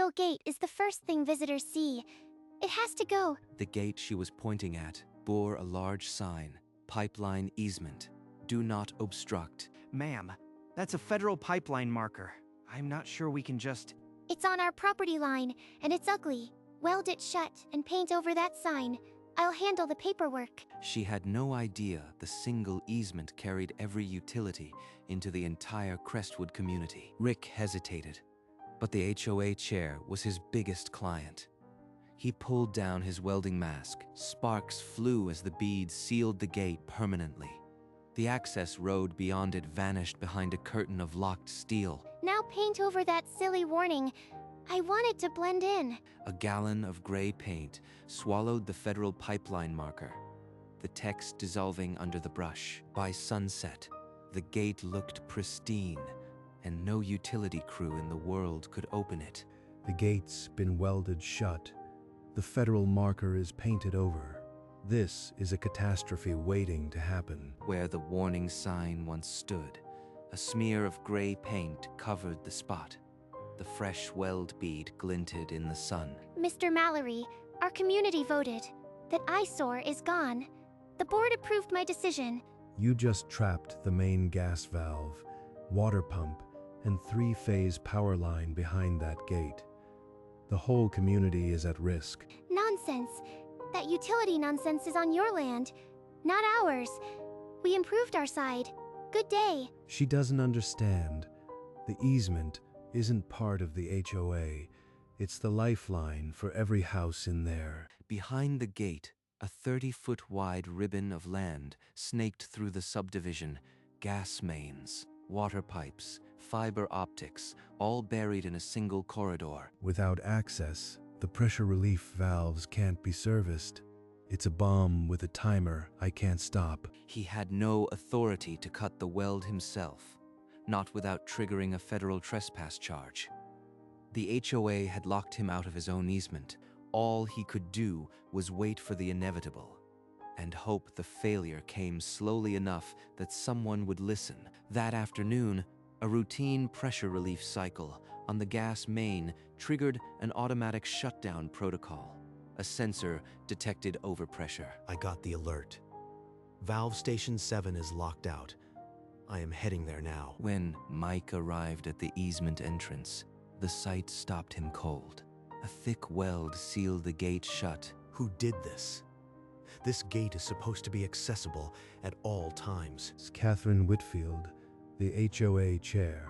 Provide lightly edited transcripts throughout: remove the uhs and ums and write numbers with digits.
steel gate is the first thing visitors see. It has to go. The gate she was pointing at bore a large sign, Pipeline Easement. Do not obstruct. Ma'am, that's a federal pipeline marker. I'm not sure we can just... It's on our property line, and it's ugly. Weld it shut and paint over that sign. I'll handle the paperwork. She had no idea the single easement carried every utility into the entire Crestwood community. Rick hesitated, but the HOA chair was his biggest client. He pulled down his welding mask. Sparks flew as the beads sealed the gate permanently. The access road beyond it vanished behind a curtain of locked steel. Now paint over that silly warning. I want it to blend in. A gallon of gray paint swallowed the federal pipeline marker, the text dissolving under the brush. By sunset, the gate looked pristine, and no utility crew in the world could open it. The gate's been welded shut. The federal marker is painted over. This is a catastrophe waiting to happen. Where the warning sign once stood, a smear of gray paint covered the spot. The fresh weld bead glinted in the sun. Mr. Mallory, our community voted. That eyesore is gone. The board approved my decision. You just trapped the main gas valve, water pump, and three-phase power line behind that gate. The whole community is at risk. Nonsense. That utility nonsense is on your land, not ours. We improved our side. Good day. She doesn't understand. The easement isn't part of the HOA. It's the lifeline for every house in there. Behind the gate, a 30-foot wide ribbon of land snaked through the subdivision. Gas mains, water pipes, fiber optics, all buried in a single corridor. Without access, the pressure relief valves can't be serviced. It's a bomb with a timer I can't stop. He had no authority to cut the weld himself, not without triggering a federal trespass charge. The HOA had locked him out of his own easement. All he could do was wait for the inevitable, and hope the failure came slowly enough that someone would listen. That afternoon, a routine pressure relief cycle on the gas main triggered an automatic shutdown protocol. A sensor detected overpressure. I got the alert. Valve Station 7 is locked out. I am heading there now. When Mike arrived at the easement entrance, the sight stopped him cold. A thick weld sealed the gate shut. Who did this? This gate is supposed to be accessible at all times. It's Catherine Whitfield, the HOA chair.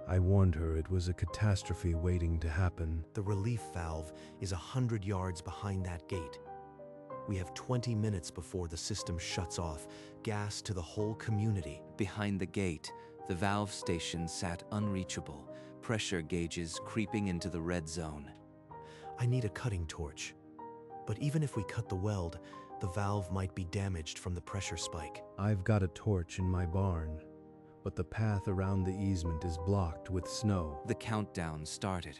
I warned her it was a catastrophe waiting to happen. The relief valve is 100 yards behind that gate. We have 20 minutes before the system shuts off. Gas to the whole community. Behind the gate, the valve station sat unreachable, pressure gauges creeping into the red zone. I need a cutting torch. But even if we cut the weld, the valve might be damaged from the pressure spike. I've got a torch in my barn, but the path around the easement is blocked with snow. The countdown started.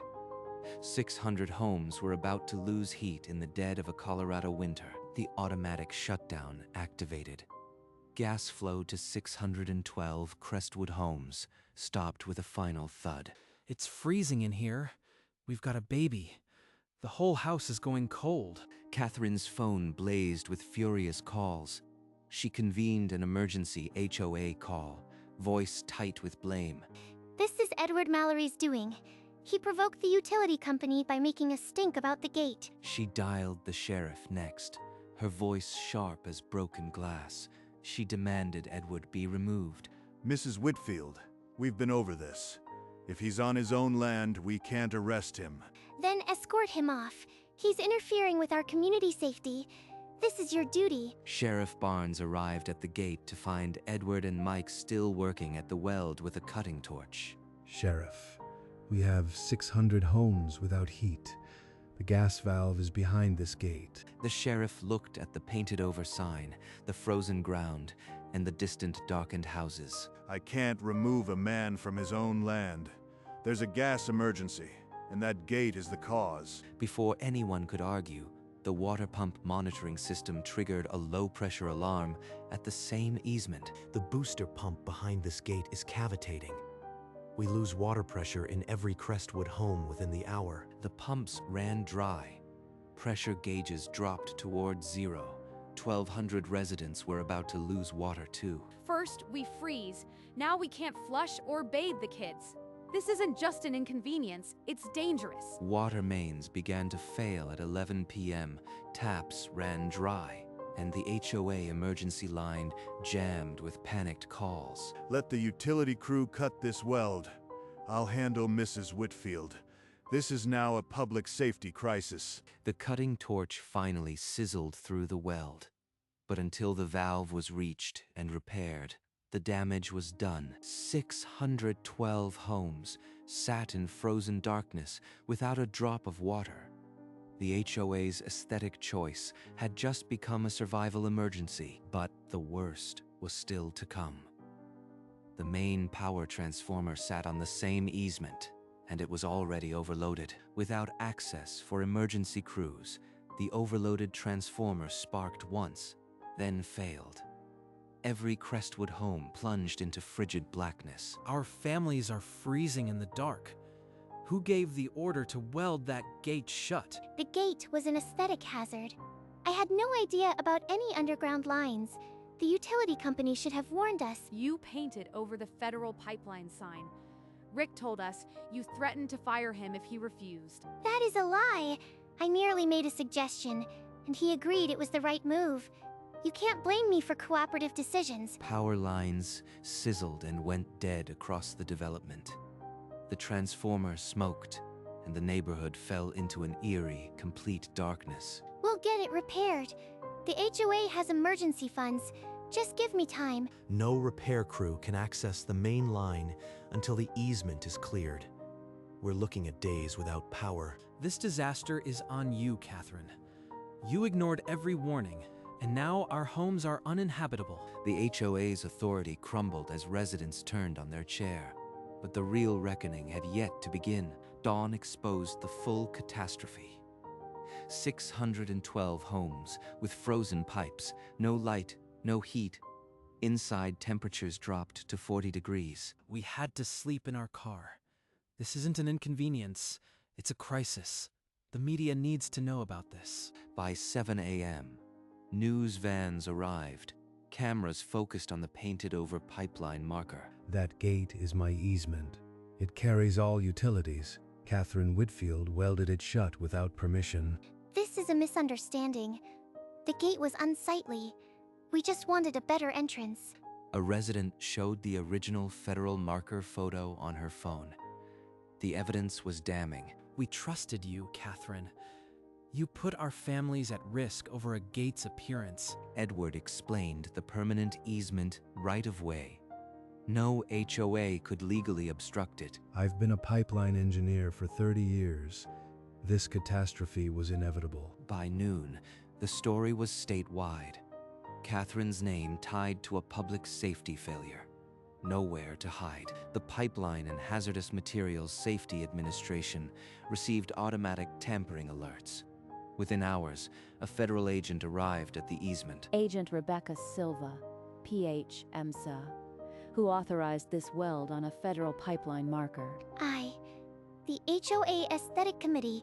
600 homes were about to lose heat in the dead of a Colorado winter. The automatic shutdown activated. Gas flow to 612 Crestwood homes stopped with a final thud. It's freezing in here. We've got a baby. The whole house is going cold. Catherine's phone blazed with furious calls. She convened an emergency HOA call, voice tight with blame. This is Edward Mallory's doing. He provoked the utility company by making a stink about the gate. She dialed the sheriff next, her voice sharp as broken glass. She demanded Edward be removed. Mrs. Whitfield, we've been over this. If he's on his own land, we can't arrest him. Then escort him off. He's interfering with our community safety. This is your duty. Sheriff Barnes arrived at the gate to find Edward and Mike still working at the weld with a cutting torch. Sheriff, we have 600 homes without heat. The gas valve is behind this gate. The sheriff looked at the painted-over sign, the frozen ground, and the distant darkened houses. I can't remove a man from his own land. There's a gas emergency, and that gate is the cause. Before anyone could argue, the water pump monitoring system triggered a low-pressure alarm at the same easement. The booster pump behind this gate is cavitating. We lose water pressure in every Crestwood home within the hour. The pumps ran dry. Pressure gauges dropped towards zero. 1,200 residents were about to lose water too. First, we freeze. Now we can't flush or bathe the kids. This isn't just an inconvenience, it's dangerous. Water mains began to fail at 11 p.m. Taps ran dry, and the HOA emergency line jammed with panicked calls. Let the utility crew cut this weld. I'll handle Mrs. Whitfield. This is now a public safety crisis. The cutting torch finally sizzled through the weld. But until the valve was reached and repaired, the damage was done. 612 homes sat in frozen darkness without a drop of water. The HOA's aesthetic choice had just become a survival emergency, but the worst was still to come. The main power transformer sat on the same easement, and it was already overloaded. Without access for emergency crews, the overloaded transformer sparked once, then failed. Every Crestwood home plunged into frigid blackness. Our families are freezing in the dark. Who gave the order to weld that gate shut? The gate was an aesthetic hazard. I had no idea about any underground lines. The utility company should have warned us. You painted over the federal pipeline sign. Rick told us you threatened to fire him if he refused. That is a lie. I merely made a suggestion, and he agreed it was the right move. You can't blame me for cooperative decisions. Power lines sizzled and went dead across the development. The transformer smoked, and the neighborhood fell into an eerie, complete darkness. We'll get it repaired. The HOA has emergency funds. Just give me time. No repair crew can access the main line until the easement is cleared. We're looking at days without power. This disaster is on you, Catherine. You ignored every warning, and now our homes are uninhabitable. The HOA's authority crumbled as residents turned on their chair. But the real reckoning had yet to begin. Dawn exposed the full catastrophe. 612 homes with frozen pipes, no light, no heat. Inside, temperatures dropped to 40 degrees. We had to sleep in our car. This isn't an inconvenience, it's a crisis. The media needs to know about this. By 7 a.m., news vans arrived. Cameras focused on the painted-over pipeline marker. That gate is my easement. It carries all utilities. Catherine Whitfield welded it shut without permission. This is a misunderstanding. The gate was unsightly. We just wanted a better entrance. A resident showed the original federal marker photo on her phone. The evidence was damning. We trusted you, Catherine. You put our families at risk over a gate's appearance. Edward explained the permanent easement right-of-way. No HOA could legally obstruct it. I've been a pipeline engineer for 30 years. This catastrophe was inevitable. By noon, the story was statewide. Catherine's name tied to a public safety failure. Nowhere to hide. The Pipeline and Hazardous Materials Safety Administration received automatic tampering alerts. Within hours, a federal agent arrived at the easement. Agent Rebecca Silva, PH EMSA, who authorized this weld on a federal pipeline marker. The HOA Aesthetic Committee.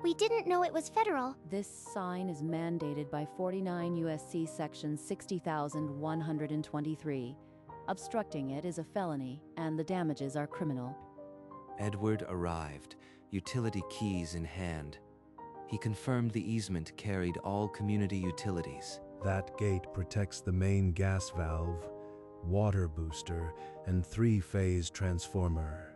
We didn't know it was federal. This sign is mandated by 49 U.S.C. Section 60,123. Obstructing it is a felony, and the damages are criminal. Edward arrived, utility keys in hand. He confirmed the easement carried all community utilities. That gate protects the main gas valve, water booster, and 3-phase transformer.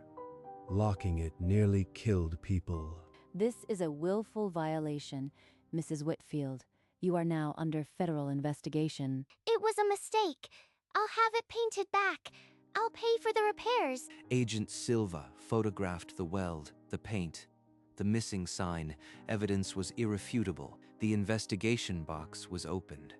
Locking it nearly killed people. This is a willful violation, Mrs. Whitfield. You are now under federal investigation. It was a mistake. I'll have it painted back. I'll pay for the repairs. Agent Silva photographed the weld, the paint, the missing sign. Evidence was irrefutable. The investigation box was opened.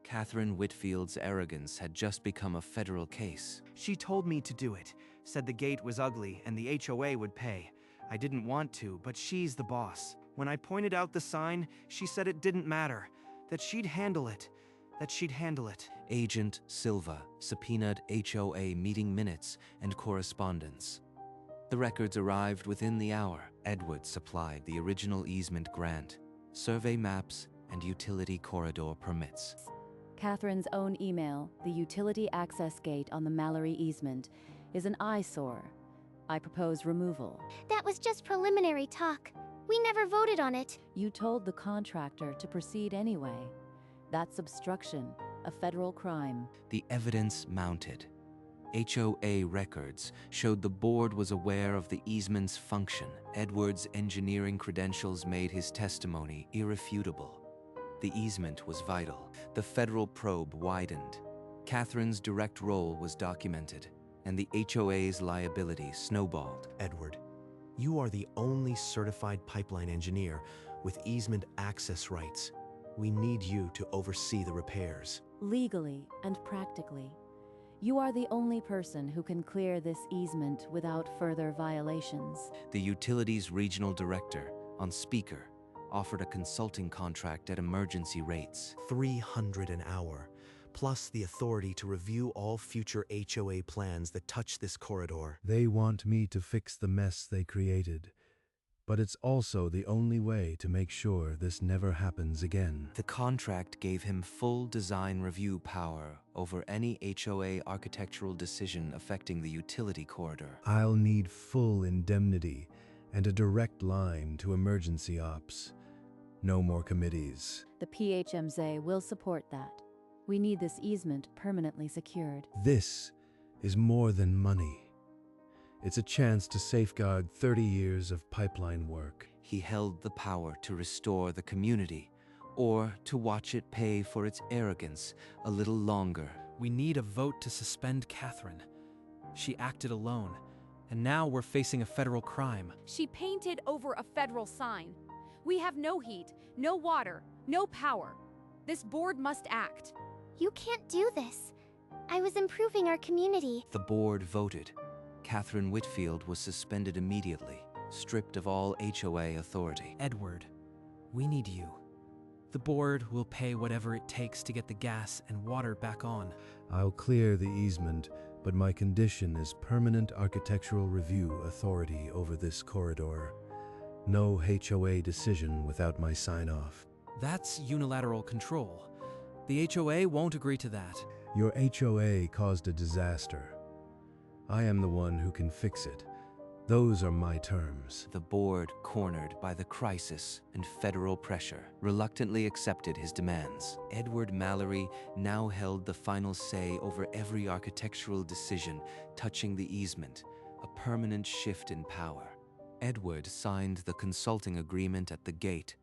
Catherine Whitfield's arrogance had just become a federal case. She told me to do it, said the gate was ugly and the HOA would pay. I didn't want to, but she's the boss. When I pointed out the sign, she said it didn't matter, that she'd handle it, that she'd handle it. Agent Silva subpoenaed HOA meeting minutes and correspondence. The records arrived within the hour. Edward supplied the original easement grant, survey maps, and utility corridor permits. Catherine's own email, the utility access gate on the Mallory easement, is an eyesore. I propose removal. That was just preliminary talk. We never voted on it. You told the contractor to proceed anyway. That's obstruction, a federal crime. The evidence mounted. HOA records showed the board was aware of the easement's function. Edward's engineering credentials made his testimony irrefutable. The easement was vital. The federal probe widened. Catherine's direct role was documented, and the HOA's liability snowballed. Edward, you are the only certified pipeline engineer with easement access rights. We need you to oversee the repairs. Legally and practically, you are the only person who can clear this easement without further violations. The utilities regional director, on speaker, offered a consulting contract at emergency rates. $300 an hour, plus the authority to review all future HOA plans that touch this corridor. They want me to fix the mess they created, but it's also the only way to make sure this never happens again. The contract gave him full design review power over any HOA architectural decision affecting the utility corridor. I'll need full indemnity and a direct line to emergency ops. No more committees. The PHMZ will support that. We need this easement permanently secured. This is more than money. It's a chance to safeguard 30 years of pipeline work. He held the power to restore the community, or to watch it pay for its arrogance a little longer. We need a vote to suspend Catherine. She acted alone, and now we're facing a federal crime. She painted over a federal sign. We have no heat, no water, no power. This board must act. You can't do this. I was improving our community. The board voted. Catherine Whitfield was suspended immediately, stripped of all HOA authority. Edward, we need you. The board will pay whatever it takes to get the gas and water back on. I'll clear the easement, but my condition is permanent architectural review authority over this corridor. No HOA decision without my sign-off. That's unilateral control. The HOA won't agree to that. Your HOA caused a disaster. I am the one who can fix it. Those are my terms. The board, cornered by the crisis and federal pressure, reluctantly accepted his demands. Edward Mallory now held the final say over every architectural decision touching the easement, a permanent shift in power. Edward signed the consulting agreement at the gate,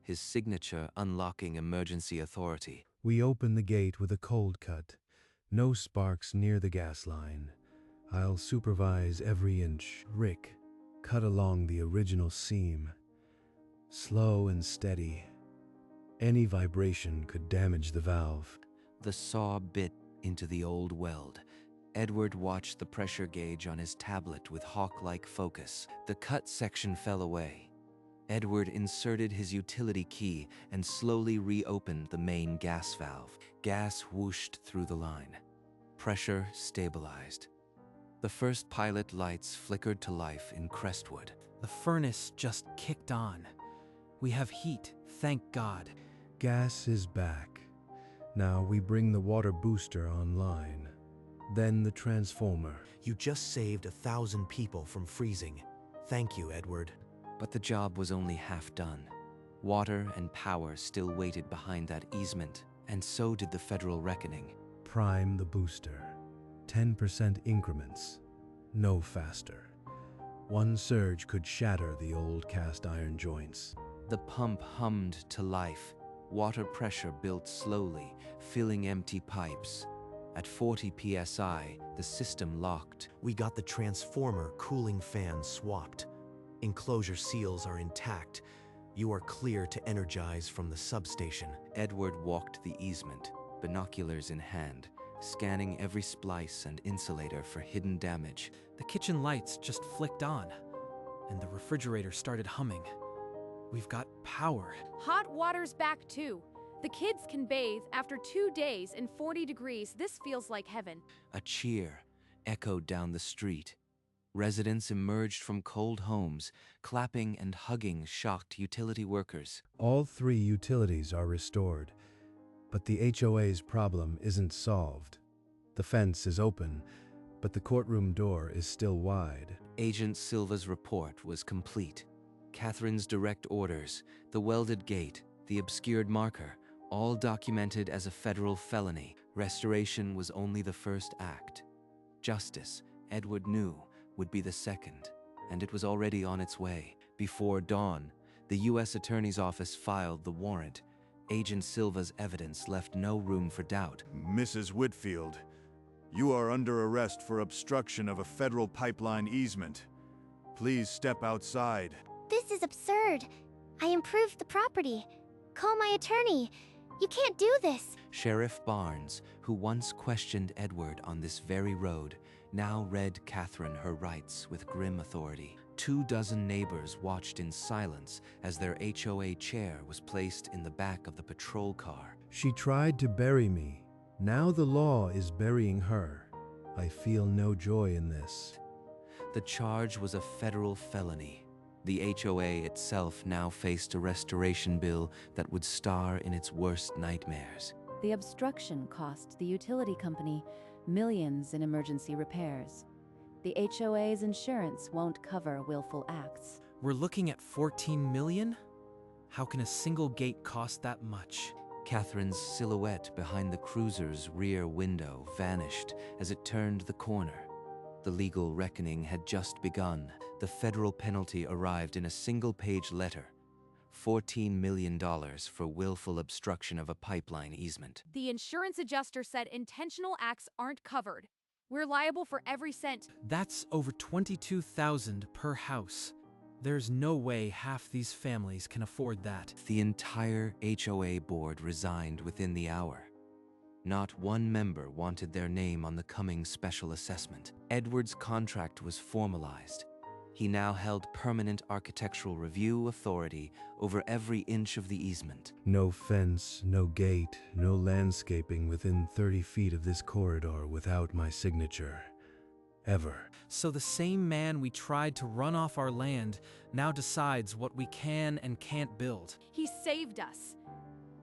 his signature unlocking emergency authority. We open the gate with a cold cut. No sparks near the gas line. I'll supervise every inch. Rick, cut along the original seam. Slow and steady. Any vibration could damage the valve. The saw bit into the old weld. Edward watched the pressure gauge on his tablet with hawk-like focus. The cut section fell away. Edward inserted his utility key and slowly reopened the main gas valve. Gas whooshed through the line. Pressure stabilized. The first pilot lights flickered to life in Crestwood. The furnace just kicked on. We have heat, thank God. Gas is back. Now we bring the water booster online. Then the transformer. You just saved 1,000 people from freezing. Thank you, Edward. But the job was only half done. Water and power still waited behind that easement, and so did the federal reckoning. Prime the booster. 10% increments. No faster. One surge could shatter the old cast iron joints. The pump hummed to life. Water pressure built slowly, filling empty pipes. At 40 psi, the system locked. We got the transformer cooling fan swapped. Enclosure seals are intact. You are clear to energize from the substation. Edward walked the easement, binoculars in hand, scanning every splice and insulator for hidden damage. The kitchen lights just flicked on, and the refrigerator started humming. We've got power. Hot water's back too. The kids can bathe after 2 days in 40 degrees. This feels like heaven. A cheer echoed down the street. Residents emerged from cold homes, clapping and hugging shocked utility workers. All 3 utilities are restored, but the HOA's problem isn't solved. The fence is open, but the courtroom door is still wide. Agent Silva's report was complete. Catherine's direct orders, the welded gate, the obscured marker, all documented as a federal felony. Restoration was only the first act. Justice, Edward knew, would be the second, and it was already on its way. Before dawn, the U.S. Attorney's Office filed the warrant. Agent Silva's evidence left no room for doubt. Mrs. Whitfield, you are under arrest for obstruction of a federal pipeline easement. Please step outside. This is absurd. I improved the property. Call my attorney. You can't do this. Sheriff Barnes, who once questioned Edward on this very road, now read Catherine her rights with grim authority. 24 neighbors watched in silence as their HOA chair was placed in the back of the patrol car. She tried to bury me. Now the law is burying her. I feel no joy in this. The charge was a federal felony. The HOA itself now faced a restoration bill that would star in its worst nightmares. The obstruction cost the utility company millions in emergency repairs. The HOA's insurance won't cover willful acts. We're looking at 14 million? How can a single gate cost that much? Catherine's silhouette behind the cruiser's rear window vanished as it turned the corner. The legal reckoning had just begun. The federal penalty arrived in a single-page letter. $14 million for willful obstruction of a pipeline easement. The insurance adjuster said intentional acts aren't covered. We're liable for every cent. That's over $22,000 per house. There's no way half these families can afford that. The entire HOA board resigned within the hour. Not one member wanted their name on the coming special assessment. Edward's contract was formalized. He now held permanent architectural review authority over every inch of the easement. No fence, no gate, no landscaping within 30 feet of this corridor without my signature. Ever. So the same man we tried to run off our land now decides what we can and can't build. He saved us.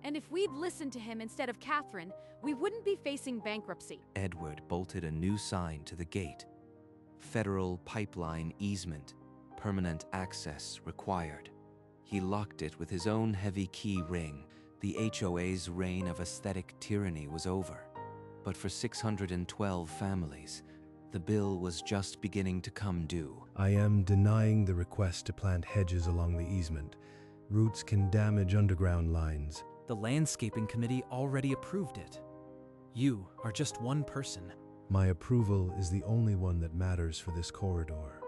And if we'd listened to him instead of Catherine, we wouldn't be facing bankruptcy. Edward bolted a new sign to the gate. Federal pipeline easement. Permanent access required. He locked it with his own heavy key ring. The HOA's reign of aesthetic tyranny was over. But for 612 families, the bill was just beginning to come due. I am denying the request to plant hedges along the easement. Roots can damage underground lines. The landscaping committee already approved it. You are just one person. My approval is the only one that matters for this corridor.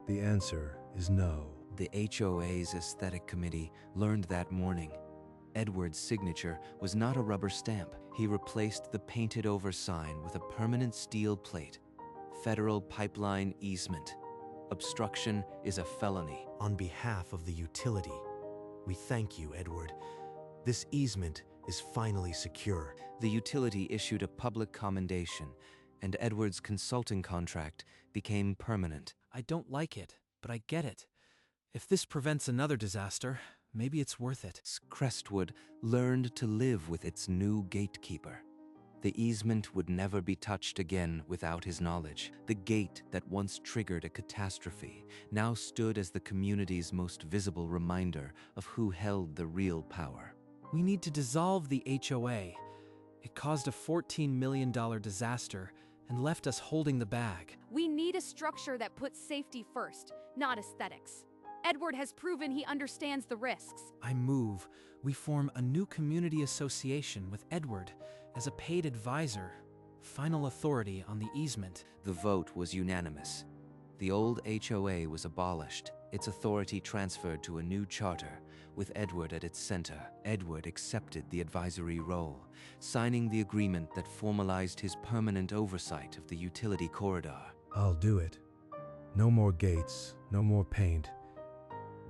The answer is no. The HOA's aesthetic committee learned that morning. Edward's signature was not a rubber stamp. He replaced the painted-over sign with a permanent steel plate. Federal pipeline easement. Obstruction is a felony. On behalf of the utility, we thank you, Edward. This easement is finally secure. The utility issued a public commendation, and Edward's consulting contract became permanent. I don't like it, but I get it. If this prevents another disaster, maybe it's worth it. Crestwood learned to live with its new gatekeeper. The easement would never be touched again without his knowledge. The gate that once triggered a catastrophe now stood as the community's most visible reminder of who held the real power. We need to dissolve the HOA. It caused a $14 million disaster and left us holding the bag. We need a structure that puts safety first, not aesthetics. Edward has proven he understands the risks. I move. We form a new community association with Edward as a paid advisor, final authority on the easement. The vote was unanimous. The old HOA was abolished, its authority transferred to a new charter, with Edward at its center. Edward accepted the advisory role, signing the agreement that formalized his permanent oversight of the utility corridor. I'll do it. No more gates, no more paint.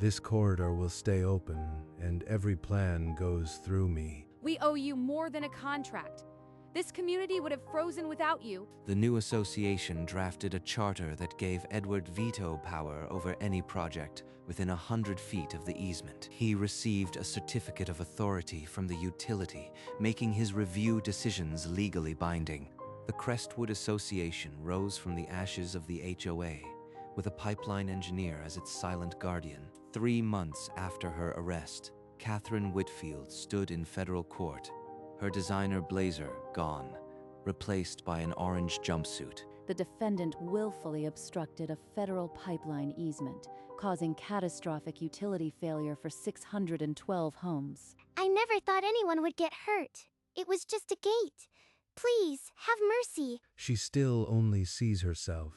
This corridor will stay open, and every plan goes through me. We owe you more than a contract. This community would have frozen without you. The new association drafted a charter that gave Edward veto power over any project within 100 feet of the easement. He received a certificate of authority from the utility, making his review decisions legally binding. The Crestwood Association rose from the ashes of the HOA, with a pipeline engineer as its silent guardian. 3 months after her arrest, Catherine Whitfield stood in federal court, her designer blazer gone, replaced by an orange jumpsuit. The defendant willfully obstructed a federal pipeline easement, causing catastrophic utility failure for 612 homes. I never thought anyone would get hurt. It was just a gate. Please, have mercy. She still only sees herself,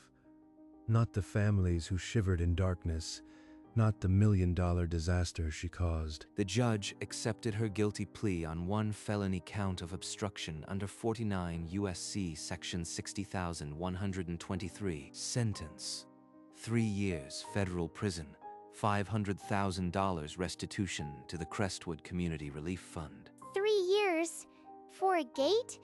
not the families who shivered in darkness, not the $1 million disaster she caused. The judge accepted her guilty plea on one felony count of obstruction under 49 U.S.C. Section 60,123. Sentence: 3 years federal prison, $500,000 restitution to the Crestwood Community Relief Fund. 3 years? For a gate?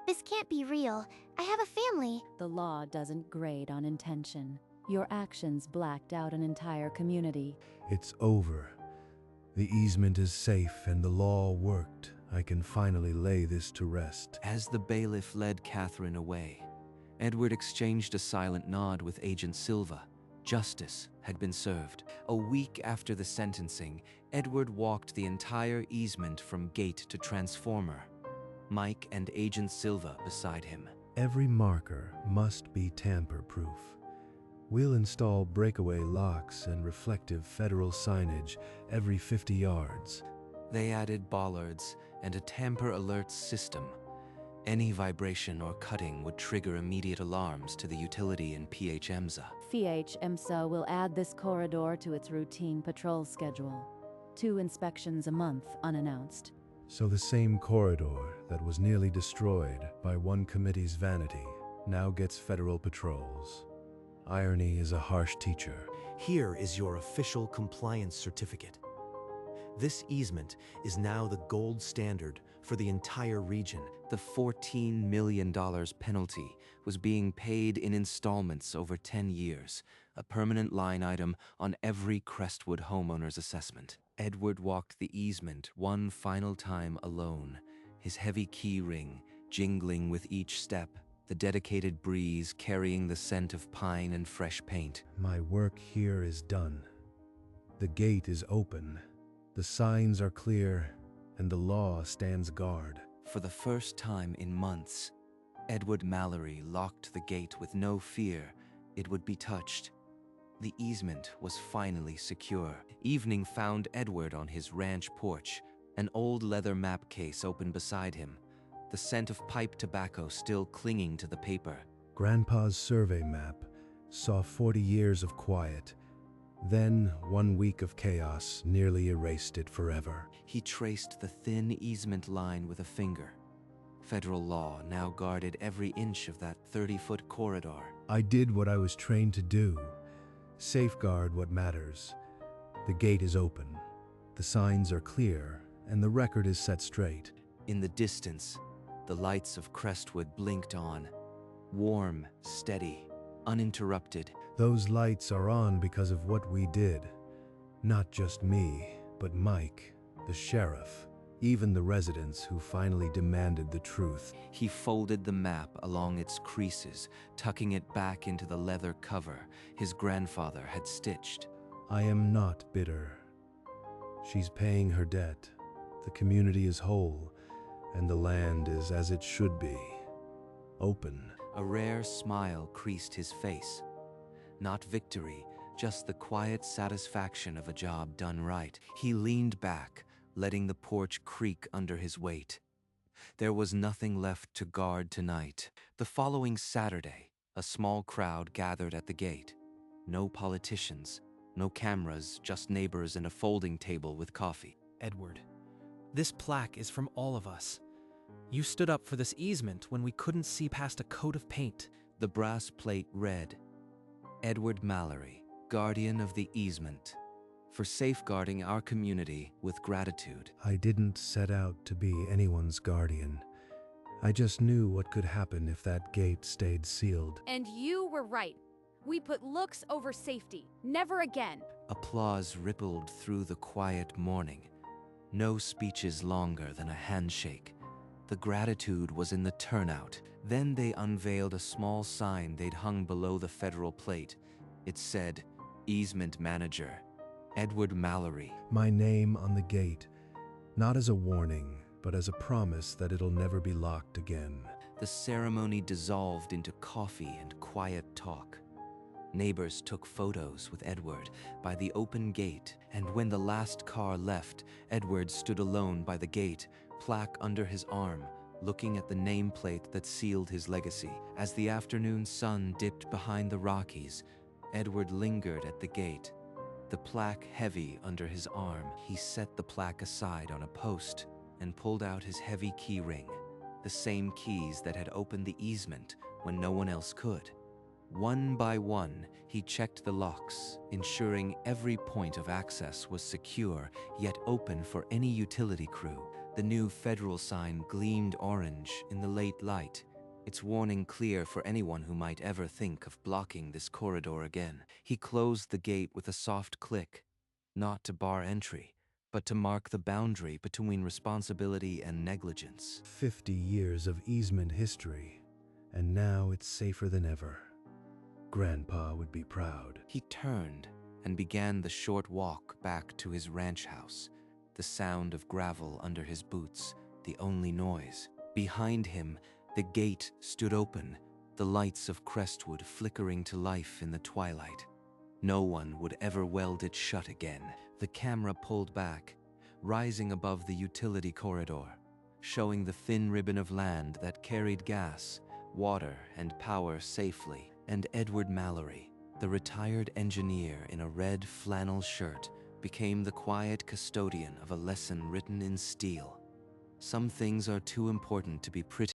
This can't be real. I have a family. The law doesn't grade on intention. Your actions blacked out an entire community. It's over. The easement is safe and the law worked. I can finally lay this to rest. As the bailiff led Catherine away, Edward exchanged a silent nod with Agent Silva. Justice had been served. A week after the sentencing, Edward walked the entire easement from gate to transformer, Mike and Agent Silva beside him. Every marker must be tamper-proof. We'll install breakaway locks and reflective federal signage every 50 yards. They added bollards and a tamper alert system. Any vibration or cutting would trigger immediate alarms to the utility in PHMSA. PHMSA will add this corridor to its routine patrol schedule. 2 inspections a month, unannounced. So the same corridor that was nearly destroyed by one committee's vanity now gets federal patrols. Irony is a harsh teacher. Here is your official compliance certificate. This easement is now the gold standard for the entire region. The $14 million penalty was being paid in installments over 10 years, a permanent line item on every Crestwood homeowner's assessment. Edward walked the easement one final time alone, his heavy key ring jingling with each step, the dedicated breeze carrying the scent of pine and fresh paint. My work here is done. The gate is open, the signs are clear, and the law stands guard. For the first time in months, Edward Mallory locked the gate with no fear it would be touched. The easement was finally secure. Evening found Edward on his ranch porch, an old leather map case open beside him, the scent of pipe tobacco still clinging to the paper. Grandpa's survey map saw 40 years of quiet. Then 1 week of chaos nearly erased it forever. He traced the thin easement line with a finger. Federal law now guarded every inch of that 30-foot corridor. I did what I was trained to do. Safeguard what matters. The gate is open, the signs are clear, and the record is set straight. In the distance, the lights of Crestwood blinked on, warm, steady, uninterrupted. Those lights are on because of what we did. Not just me, but Mike, the sheriff, even the residents who finally demanded the truth. He folded the map along its creases, tucking it back into the leather cover his grandfather had stitched. I am not bitter. She's paying her debt. The community is whole, and the land is as it should be. Open. A rare smile creased his face. Not victory, just the quiet satisfaction of a job done right. He leaned back, letting the porch creak under his weight. There was nothing left to guard tonight. The following Saturday, a small crowd gathered at the gate. No politicians, no cameras, just neighbors and a folding table with coffee. Edward, this plaque is from all of us. You stood up for this easement when we couldn't see past a coat of paint. The brass plate read, Edward Mallory, guardian of the easement. for safeguarding our community with gratitude. I didn't set out to be anyone's guardian. I just knew what could happen if that gate stayed sealed. And you were right. We put looks over safety. Never again. Applause rippled through the quiet morning. No speeches longer than a handshake. The gratitude was in the turnout. Then they unveiled a small sign they'd hung below the federal plate. It said, Easement Manager, Edward Mallory. My name on the gate, not as a warning, but as a promise that it'll never be locked again. The ceremony dissolved into coffee and quiet talk. Neighbors took photos with Edward by the open gate, and when the last car left, Edward stood alone by the gate, plaque under his arm, looking at the nameplate that sealed his legacy. As the afternoon sun dipped behind the Rockies, Edward lingered at the gate, the plaque heavy under his arm. He set the plaque aside on a post and pulled out his heavy key ring, the same keys that had opened the easement when no one else could. One by one, he checked the locks, ensuring every point of access was secure yet open for any utility crew. The new federal sign gleamed orange in the late light, its warning clear for anyone who might ever think of blocking this corridor again. He closed the gate with a soft click, not to bar entry, but to mark the boundary between responsibility and negligence. 50 years of easement history, and now it's safer than ever. Grandpa would be proud. He turned and began the short walk back to his ranch house, the sound of gravel under his boots, the only noise. Behind him, the gate stood open, the lights of Crestwood flickering to life in the twilight. No one would ever weld it shut again. The camera pulled back, rising above the utility corridor, showing the thin ribbon of land that carried gas, water, and power safely. And Edward Mallory, the retired engineer in a red flannel shirt, became the quiet custodian of a lesson written in steel. Some things are too important to be pretty.